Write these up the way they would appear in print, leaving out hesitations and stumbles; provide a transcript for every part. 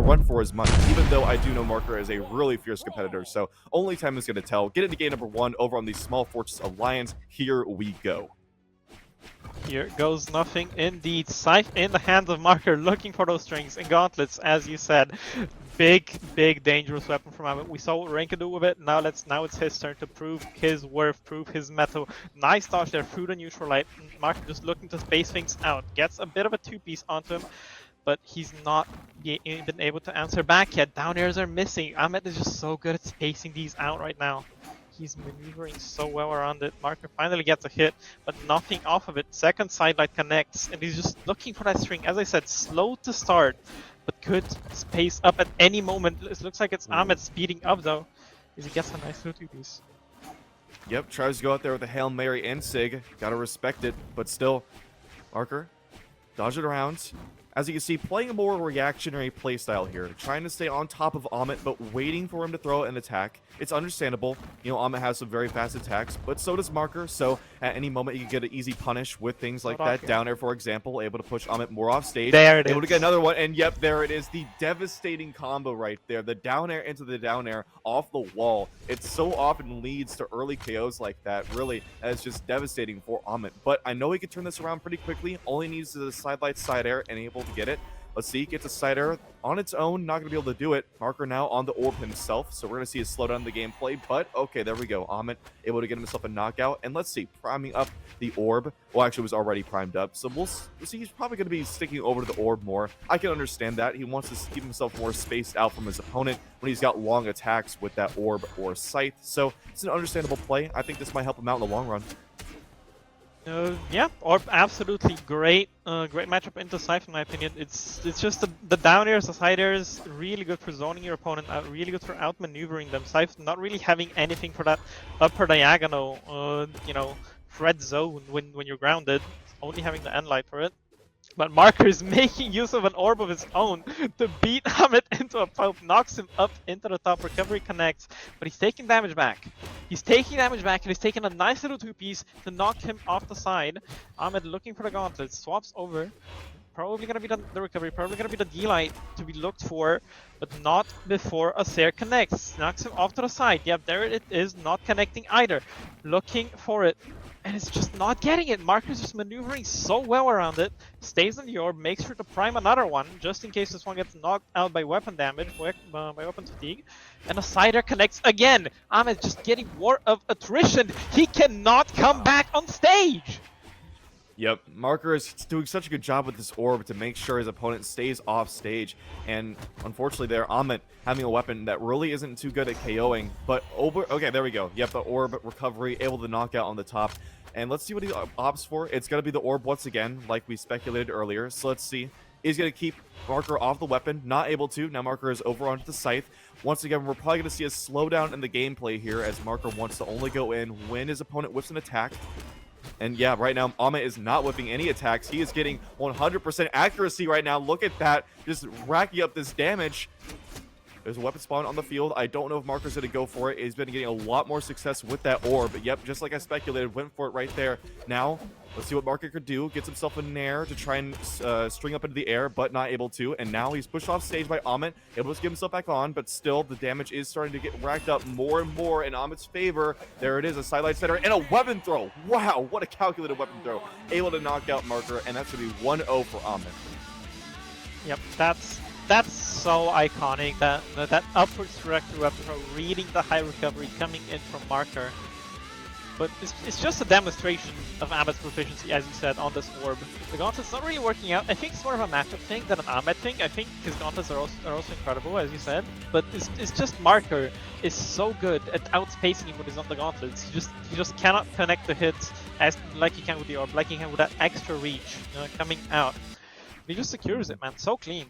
run for his money, even though I do know Marker is a really fierce competitor, so only time is going to tell. Get into game number 1 over on the Small Fortress Alliance. Here we go. Here goes nothing indeed. Scythe in the hands of Marker, looking for those strings and gauntlets, as you said. Big dangerous weapon from Ahmet. We saw what Rain could do with it. Now it's his turn to prove his worth, prove his mettle. Nice dodge there through the neutral light. Marker just looking to space things out. Gets a bit of a two-piece onto him, but he's not been able to answer back yet. Down airs are missing. Ahmet is just so good at spacing these out right now. He's maneuvering so well around it. Marker finally gets a hit, but nothing off of it. Second sidelight connects, and he's just looking for that string. As I said, slow to start, but could space up at any moment. It looks like it's Ahmet speeding up though, as he gets a nice little two-piece. Yep, tries to go out there with a Hail Mary and Sig. Gotta respect it, but still, Marker, dodge it around. As you can see, playing a more reactionary playstyle here, trying to stay on top of Ahmet, but waiting for him to throw an attack. It's understandable. You know, Ahmet has some very fast attacks, but so does Marker, so at any moment you can get an easy punish with things like that. Down air, for example, able to push Ahmet more off stage. There it is. Able to get another one, and yep, there it is. The devastating combo right there. The down air into the down air off the wall. It so often leads to early KOs like that. Really, that's just devastating for Ahmet. But I know he can turn this around pretty quickly. All he needs is a sidelight side air and able to get it. Let's see, gets a side air on its own, not going to be able to do it. Marker now on the orb himself, so we're going to see a slowdown in the gameplay, but okay, there we go. Ahmet able to get himself a knockout, and let's see, priming up the orb. Well, actually, it was already primed up, so we'll see. He's probably going to be sticking over to the orb more. I can understand that. He wants to keep himself more spaced out from his opponent when he's got long attacks with that orb or scythe, so it's an understandable play. I think this might help him out in the long run. Yeah, Orb absolutely great. Great matchup into Scythe in my opinion. It's just the down airs, the side airs, really good for zoning your opponent out, really good for outmaneuvering them. Scythe not really having anything for that upper diagonal, you know, threat zone when you're grounded. Only having the end light for it. But Marker is making use of an orb of his own to beat Ahmet into a pulp, knocks him up into the top, recovery connects, but he's taking damage back. He's taking damage back and he's taking a nice little two-piece to knock him off the side. Ahmet looking for the gauntlet, swaps over. Probably going to be the recovery, probably going to be the D-light to be looked for, but not before a Sair connects. Knocks him off to the side. Yep, there it is, not connecting either. Looking for it. And it's just not getting it. Marker's just maneuvering so well around it. Stays in the orb, makes sure to prime another one, just in case this one gets knocked out by weapon damage, by weapon fatigue. And the side air connects again. Ahmet just getting war of attrition. He cannot come back on stage. Yep, Marker is doing such a good job with this orb to make sure his opponent stays off stage. And unfortunately there, Ahmet having a weapon that really isn't too good at KOing. But okay, there we go. Yep, the orb recovery, able to knock out on the top. And let's see what he opts for. It's going to be the orb once again, like we speculated earlier. So let's see. He's going to keep Marker off the weapon. Not able to. Now Marker is over onto the scythe. Once again, we're probably going to see a slowdown in the gameplay here as Marker wants to only go in when his opponent whips an attack. And yeah, right now, Ahmet is not whipping any attacks. He is getting 100% accuracy right now. Look at that. Just racking up this damage. There's a weapon spawn on the field. I don't know if Marker's going to go for it. He's been getting a lot more success with that orb. But yep, just like I speculated, went for it right there. Now, let's see what Marker could do. Gets himself a nair to try and string up into the air, but not able to. And now he's pushed off stage by Ahmet. Able to get himself back on, but still the damage is starting to get racked up more and more in Ahmet's favor. There it is, a sidelight center and a weapon throw. Wow, what a calculated weapon throw. Able to knock out Marker, and that's going to be 1-0 for Ahmet. Yep, that's so iconic, that upward trajectory weapon throw, reading the high recovery coming in from Marker. But it's just a demonstration of Ahmet's proficiency, as you said, on this orb. The gauntlets not really working out. I think it's more of a matchup thing than an Ahmet thing. I think his gauntlets are also incredible, as you said. But it's just Marker is so good at outspacing him when he's on the gauntlets. He just cannot connect the hits like he can with the orb, like he can with that extra reach coming out. He just secures it, man. So clean.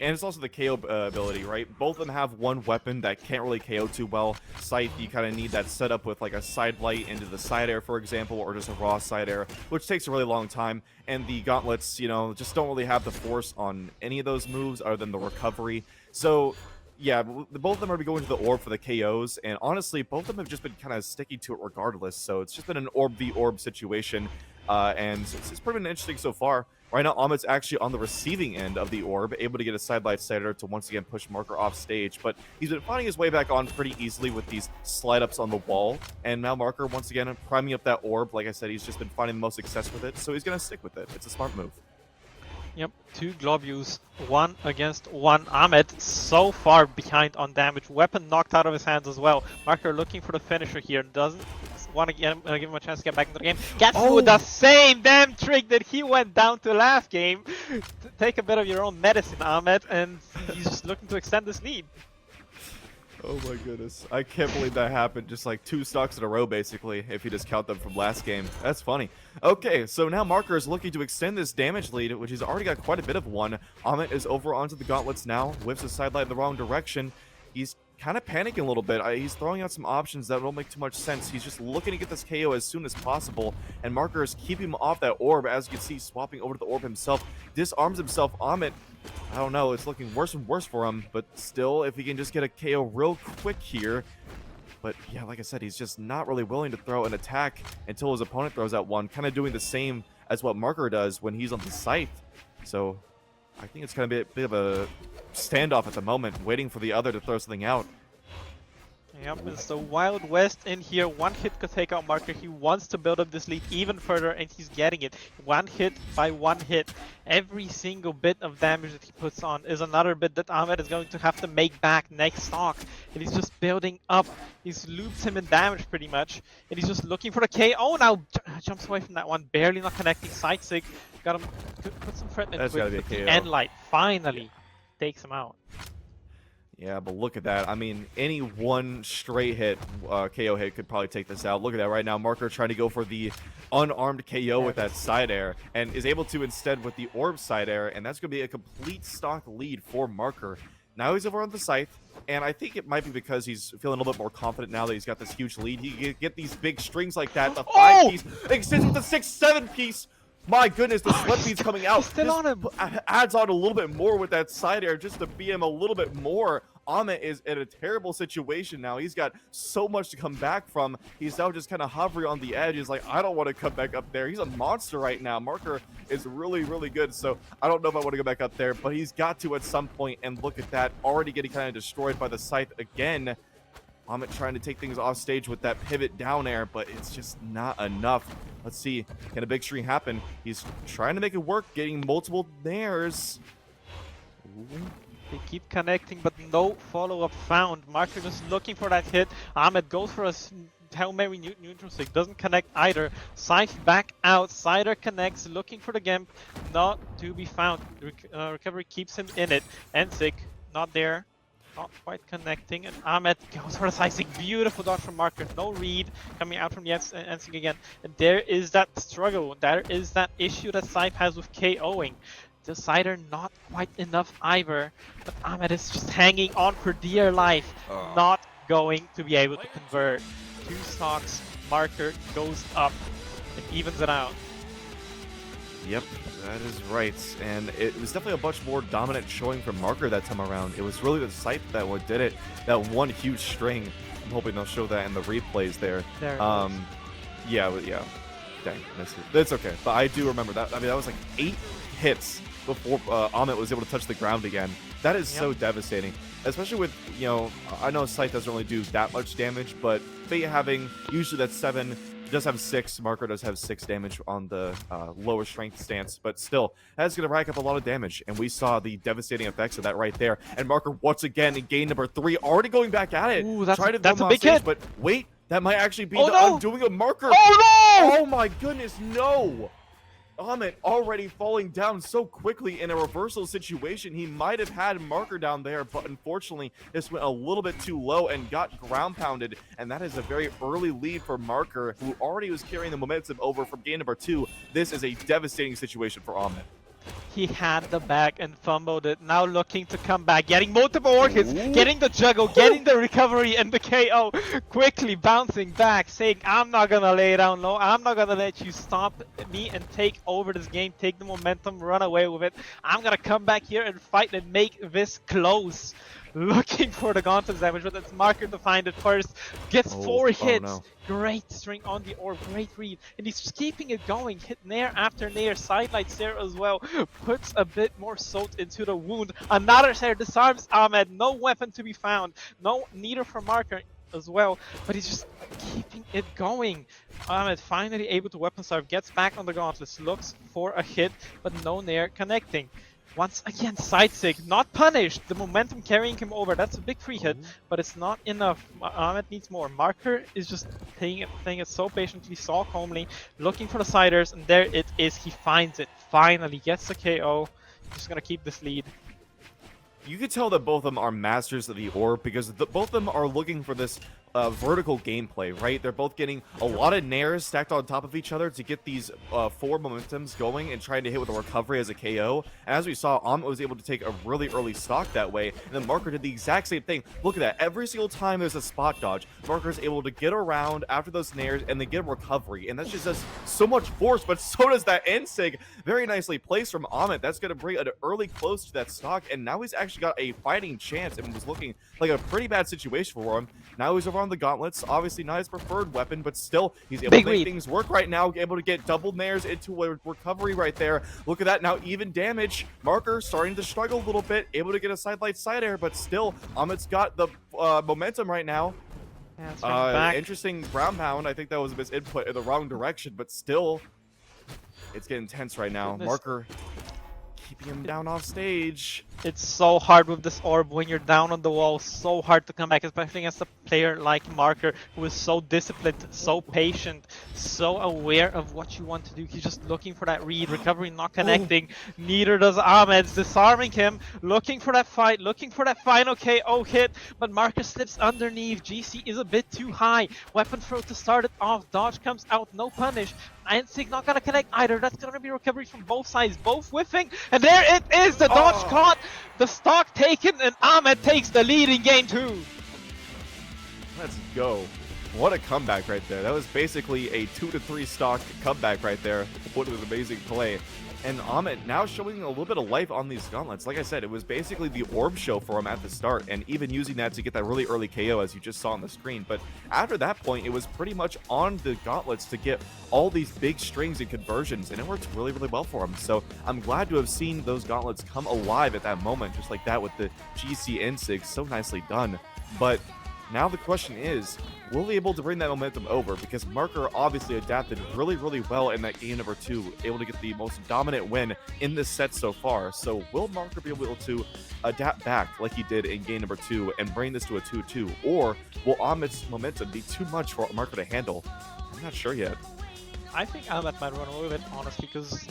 And it's also the KO ability, right? Both of them have one weapon that can't really KO too well. Scythe, you kind of need that setup with like a side light into the side air, for example, or just a raw side air, which takes a really long time. And the gauntlets, you know, just don't really have the force on any of those moves other than the recovery. So yeah, both of them are going to the orb for the KOs, and honestly, both of them have just been kind of sticking to it regardless. So it's just been an orb v orb situation, and it's pretty been interesting so far. Right now, Ahmet's actually on the receiving end of the orb, able to get a sidelight sider to once again push Marker off stage, but he's been finding his way back on pretty easily with these slide-ups on the wall, and now Marker, once again, priming up that orb. Like I said, he's just been finding the most success with it, so he's going to stick with it. It's a smart move. Yep, 2 Globules, 1 against 1. Ahmet so far behind on damage. Weapon knocked out of his hands as well. Marker looking for the finisher here. Doesn't want to give him a chance to get back into the game. Gets with the same damn trick that he went down to last game. Take a bit of your own medicine, Ahmet, and he's just looking to extend this lead. Oh my goodness. I can't believe that happened. Just like 2 stocks in a row, basically, if you just count them from last game. That's funny. Okay, so now Marker is looking to extend this damage lead, which he's already got quite a bit of one. Ahmet is over onto the gauntlets now, whips his sidelight in the wrong direction. He's kind of panicking a little bit. He's throwing out some options that don't make too much sense. He's just looking to get this KO as soon as possible, and Marker is keeping him off that orb. As you can see, swapping over to the orb himself, disarms himself. Ahmet, I don't know, it's looking worse and worse for him, but still, if he can just get a KO real quick here. But yeah, like I said, he's just not really willing to throw an attack until his opponent throws out one, kind of doing the same as what Marker does when he's on the scythe. So I think it's kind of a bit of a standoff at the moment, waiting for the other to throw something out. Yep, it's the Wild West in here. 1 hit could take out Marker. He wants to build up this lead even further, and he's getting it. 1 hit by 1 hit. Every single bit of damage that he puts on is another bit that Ahmet is going to have to make back next stock. And he's just building up. He's looped him in damage pretty much. And he's just looking for the KO now. Jumps away from that one. Barely not connecting. Side sig. Got him. Put some threat in That's quick. gotta be a KO. End light finally takes him out. Yeah, but look at that. I mean, any one straight hit, KO hit could probably take this out. Look at that right now. Marker trying to go for the unarmed KO with that side air, and is able to instead with the orb side air, and that's going to be a complete stock lead for Marker. Now he's over on the scythe, and I think it might be because he's feeling a little bit more confident now that he's got this huge lead. He can get these big strings like that. The 5-piece extends with the 6-7-piece. My goodness, the sweat bead's coming out. Still on him. Adds on a little bit more with that side air just to beat him a little bit more. Ahmet is in a terrible situation now. He's got so much to come back from. He's now just kind of hovering on the edge. He's like, I don't want to come back up there. He's a monster right now. Marker is really, really good. So I don't know if I want to go back up there, but he's got to at some point. And look at that, already getting kind of destroyed by the scythe again. Ahmet trying to take things off stage with that pivot down air, but it's just not enough. Let's see, can a big string happen? He's trying to make it work, getting multiple nairs. Ooh. They keep connecting, but no follow-up found. Marker just looking for that hit. Ahmet goes for a Hail Mary neutral sig. Doesn't connect either. Scythe back out. Cider connects, looking for the Gimp. Not to be found. Recovery keeps him in it. Ensig, not there. Not quite connecting, and Ahmet goes for the side sig. Beautiful dodge from Marker. No read coming out from the Ensig again. And there is that struggle. There is that issue that Scythe has with KOing. The Cider not quite enough either, but Ahmet is just hanging on for dear life. Not going to be able to convert. 2 stocks. Marker goes up and evens it out. Yep, that is right, and it was definitely a much more dominant showing from Marker that time around. It was really the scythe that what did it, that one huge string. I'm hoping they'll show that in the replays there. There yeah, dang, that's okay. But I do remember that. I mean, that was like 8 hits before Ahmet was able to touch the ground again. That is so devastating, especially with, you know, I know Scythe doesn't really do that much damage, but Fate having usually that's 7. Does have 6. Marker does have 6 damage on the lower strength stance, but still, that's going to rack up a lot of damage, and we saw the devastating effects of that right there. And Marker once again in game number 3, already going back at it. Ooh, that's a big hit. But wait, that might actually be the undoing of Marker. Oh no! Oh my goodness, no! Ahmet already falling down so quickly in a reversal situation. He might have had Marker down there, but unfortunately this went a little bit too low and got ground pounded, and that is a very early lead for Marker, who already was carrying the momentum over from game number 2. This is a devastating situation for Ahmet. He had the back and fumbled it. Now looking to come back, getting multiple orchids, getting the juggle, getting the recovery and the KO. Quickly bouncing back, saying, I'm not gonna lay down low. I'm not gonna let you stop me and take over this game, take the momentum, run away with it. I'm gonna come back here and fight and make this close. looking for the Gauntlet's damage, but it's Marker to find it first. Gets 4 hits. No. Great string on the orb, great read, and he's just keeping it going. Hit nair after nair, sidelights there as well. Puts a bit more salt into the wound. Another Sarah disarms Ahmet. No weapon to be found. No, neither for Marker as well, but he's just keeping it going. Ahmet finally able to weapon starve, gets back on the gauntlets, looks for a hit, but no nair connecting. Once again, side sig, not punished. The momentum carrying him over. That's a big free hit, but it's not enough. Ahmet needs more. Marker is just playing it so patiently, so calmly, looking for the siders, and there it is. He finds it. Finally gets the KO. Just gonna keep this lead. You could tell that both of them are masters of the orb because both of them are looking for this vertical gameplay, right? They're both getting a lot of nairs stacked on top of each other to get these 4 momentums going and trying to hit with a recovery as a KO. And as we saw, Ahmet was able to take a really early stock that way, and then Marker did the exact same thing. Look at that. Every single time there's a spot dodge, Marker's able to get around after those nairs and then get a recovery, and that just does so much force, but so does that N-Sig. Very nicely placed from Ahmet. That's going to bring an early close to that stock, and now he's actually got a fighting chance, and was looking like a pretty bad situation for him. Now he's over on the gauntlets, obviously not his preferred weapon, but still he's able to make things work right now, able to get double nairs into a recovery right there. Look at that, now even damage. Marker starting to struggle a little bit, able to get a sidelight side air, but still Ahmet's got the momentum right now. Yeah, interesting ground pound. I think that was a misinput in the wrong direction, but still it's getting tense right now. Marker keeping him down off stage. It's so hard with this orb when you're down on the wall, so hard to come back, especially against a player like Marker, who is so disciplined, so patient, so aware of what you want to do. He's just looking for that read, recovery not connecting. Neither does Ahmet, disarming him, looking for that fight, looking for that final KO hit, but Marker slips underneath. GC is a bit too high. Weapon throw to start it off, dodge comes out, no punish. N-Sig not gonna connect either. That's gonna be recovery from both sides, both whiffing, and there it is, the dodge caught, the stock taken, and Ahmet takes the lead in game 2. Let's go. What a comeback right there. That was basically a 2-3 stock comeback right there. What an amazing play. And Ahmet now showing a little bit of life on these gauntlets. Like I said, it was basically the orb show for him at the start, and even using that to get that really early KO as you just saw on the screen. But after that point, it was pretty much on the gauntlets to get all these big strings and conversions, and it worked really, really well for him. So I'm glad to have seen those gauntlets come alive at that moment, just like that with the GC N-Sig. So nicely done. But now the question is, will he be able to bring that momentum over? Because Marker obviously adapted really, really well in that game number 2, able to get the most dominant win in this set so far. So will Marker be able to adapt back like he did in game number 2 and bring this to a 2-2? Or will Ahmet's momentum be too much for Marker to handle? I'm not sure yet. I think Ahmet might run away with it, honestly, because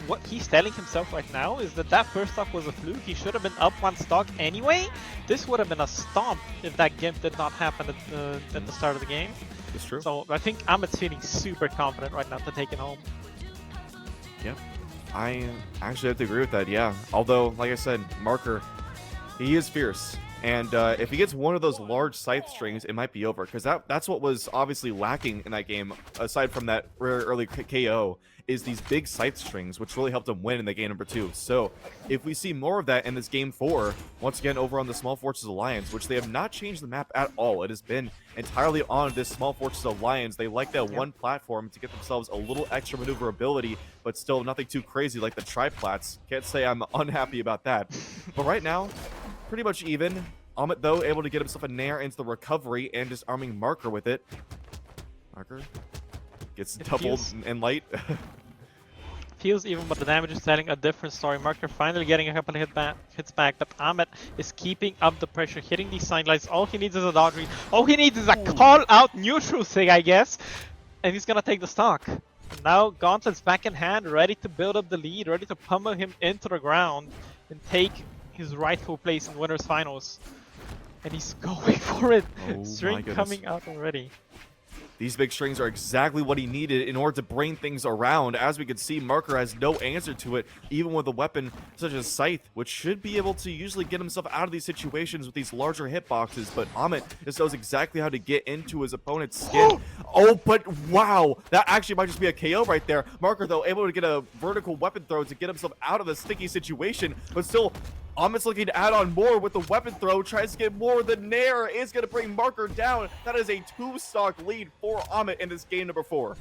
what he's telling himself right now is that first stock was a fluke. He should have been up 1 stock anyway. This would have been a stomp if that gimp did not happen at the start of the game. It's true. So I think Ahmet's feeling super confident right now to take it home. Yeah, I actually have to agree with that, yeah. Although, like I said, Marker, he is fierce. And if he gets one of those large scythe strings, it might be over. Because that's what was obviously lacking in that game, aside from that rare early KO, is these big scythe strings, which really helped him win in the game number 2. So if we see more of that in this game 4, once again over on the Small Fortress Alliance, which they have not changed the map at all. It has been entirely on this Small Fortress Alliance. They like that one platform to get themselves a little extra maneuverability, but still nothing too crazy like the triplats. Can't say I'm unhappy about that. But right now, pretty much even. Ahmet, though, able to get himself a nair into the recovery and disarming Marker with it. Marker gets doubled and light. Feels even, but the damage is telling a different story. Marker finally getting a couple of hits back, but Ahmet is keeping up the pressure, hitting these sidelights. All he needs is a dodge read. All he needs is a call-out neutral thing, I guess. And he's gonna take the stock. Now Gauntlet's back in hand, ready to build up the lead, ready to pummel him into the ground and take his rightful place in winners finals. And he's going for it. String coming out already. These big strings are exactly what he needed in order to bring things around. As we can see, Marker has no answer to it, even with a weapon such as Scythe, which should be able to usually get himself out of these situations with these larger hitboxes. But Ahmet just knows exactly how to get into his opponent's skin. Oh, but wow, that actually might just be a KO right there. Marker, though, able to get a vertical weapon throw to get himself out of the sticky situation, but still Ahmet's looking to add on more with the weapon throw, tries to get more. The Nair is going to bring Marker down. That is a 2-stock lead for Ahmet in this game number 4.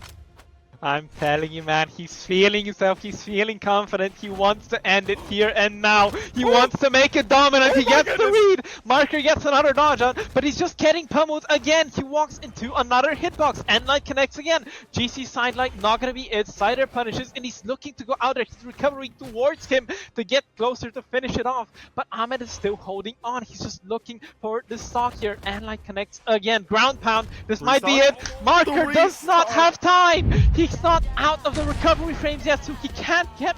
I'm telling you, man, he's feeling himself, he's feeling confident, he wants to end it here and now. He wants to make it dominant, he gets the read. Marker gets another dodge on, but he's just getting pummeled again. He walks into another hitbox, Endlight connects again. GC sidelight not gonna be it, Cider punishes, and he's looking to go out there. He's recovering towards him to get closer to finish it off, but Ahmet is still holding on. He's just looking for the stock here. Endlight connects again, ground pound, this might be it. Marker does not have time. He's not out of the recovery frames yet, so he can't get